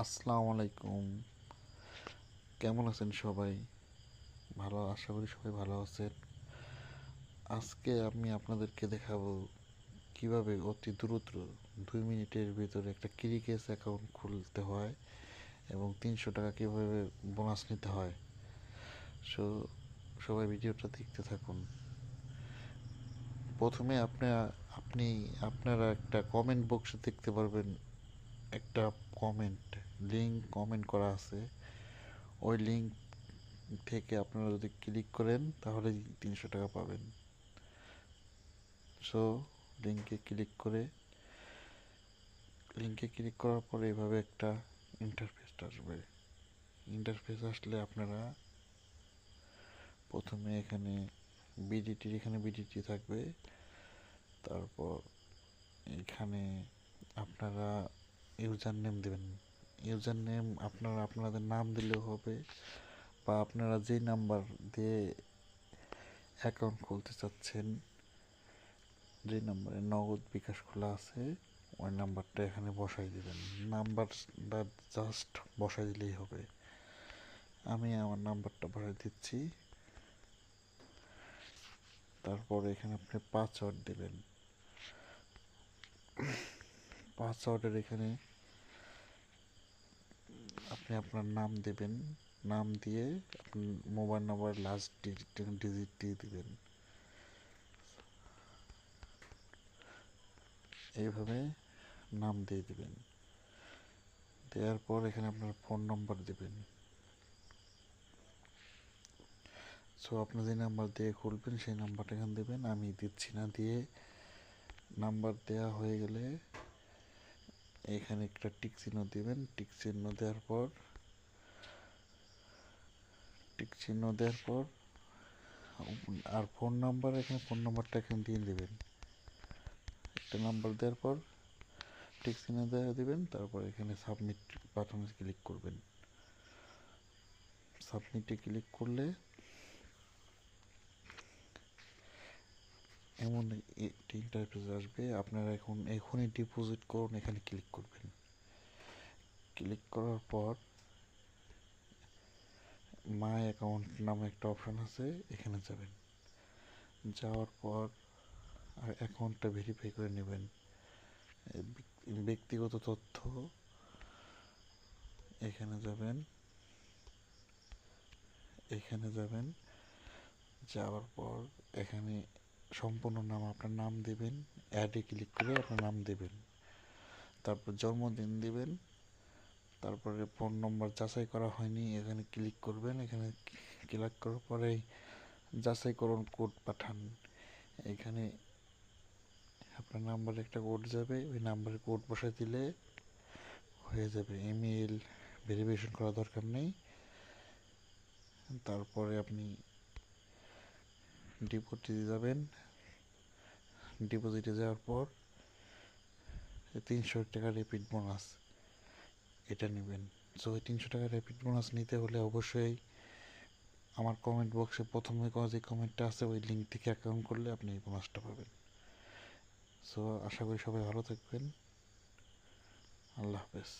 আসসালামু আলাইকুম। কেমন আছেন সবাই? ভালো, আশা করি সবাই ভালো আছেন। আজকে আমি আপনাদেরকে দেখাবো কিভাবে অতি দ্রুত 2 মিনিটের ভিতরে একটা ক্রিকেস অ্যাকাউন্ট খুলতে হয় এবং 300 টাকা কিভাবে বোনাস নিতে হয়। সো সবাই ভিডিওটা দেখতে থাকুন। প্রথমে আপনি আপনারা একটা কমেন্ট বক্সে দেখতে পারবেন, একটা লিঙ্ক কমেন্ট করা আছে। ওই লিঙ্ক থেকে আপনারা যদি ক্লিক করেন তাহলে 300 টাকা পাবেন। সো লিঙ্কে ক্লিক করে লিঙ্কে ক্লিক করার পরে এভাবে একটা ইন্টারফেস আসবে। ইন্টারফেস আসলে আপনারা প্রথমে এখানে বিডিটি থাকবে। তারপর এখানে আপনারা ইউজার নেম দেবেন। ইউজার নেম আপনারা আপনাদের নাম দিলেও হবে, বা আপনারা যেই নাম্বার দিয়ে অ্যাকাউন্ট খুলতে চাচ্ছেন, যে নাম্বারে নগদ বিকাশ খোলা আছে, ওই নাম্বারটা এখানে বসাই দিবেন। নাম্বারটা জাস্ট বসাই দিলেই হবে। আমি আমার নাম্বারটা বসাই দিচ্ছি। তারপর এখানে আপনি পাসওয়ার্ড দেবেন। পাসওয়ার্ডের এখানে আপনি আপনার নাম দেবেন। নাম দিয়ে আপনি মোবাইল নাম্বার লাস্ট ডিজিট দিয়ে দিবেন। এইভাবে নাম দিয়ে দিবেন। দেওয়ার পর এখানে আপনার ফোন নম্বর দেবেন। সো আপনি যে নাম্বার দিয়ে খুলবেন সেই নাম্বারটা এখানে দেবেন। আমি দিচ্ছি না। দিয়ে নাম্বার দেওয়া হয়ে গেলে এখানে একটা টিক চিহ্ন দেবেন। টিক চিহ্ন দেওয়ার পর আর ফোন নাম্বারটা এখানে দিয়ে দেবেন। একটা নাম্বার দেওয়ার পর টিক চিহ্ন দেওয়া দিবেন। তারপর এখানে সাবমিট বাটনে ক্লিক করবেন। সাবমিটে ক্লিক করলে এমন একটি ইন্টারফেস আসবে। আপনারা এখনই ডিপোজিট করুন এখানে ক্লিক করবেন। ক্লিক করার পর মাই অ্যাকাউন্ট নামে একটা অপশন আছে, এখানে যাবেন। যাওয়ার পর অ্যাকাউন্টটা ভেরিফাই করে নেবেন। ব্যক্তিগত তথ্য এখানে যাবেন। যাওয়ার পর এখানে সম্পূর্ণ নাম, আপনার নাম দেবেন। অ্যাডে ক্লিক করে আপনার নাম দেবেন। তারপর জন্মদিন দিবেন। তারপরে ফোন নম্বর যাচাই করা হয়নি, এখানে ক্লিক করবেন। এখানে ক্লিক করার পরে যাচাইকরণ কোড পাঠান। এখানে আপনার নাম্বারে একটা কোড যাবে, ওই নাম্বারে কোড বসাই দিলে হয়ে যাবে। ইমেল ভেরিফিকেশন করার দরকার নেই। তারপরে আপনি ডিপোজিটে যাবেন। ডিপোজিটে যাওয়ার পর 300 টাকা রিপিট বোনাস এটা নেবেন। সো ওই 300 টাকা রিপিট বোনাস নিতে হলে অবশ্যই আমার কমেন্ট বক্সে প্রথমে যে কমেন্টটা আছে ওই লিঙ্ক থেকে অ্যাকাউন্ট করলে আপনি এই বোনাসটা পাবেন। সো আশা করি সবাই ভালো থাকবেন। আল্লাহ হাফেজ।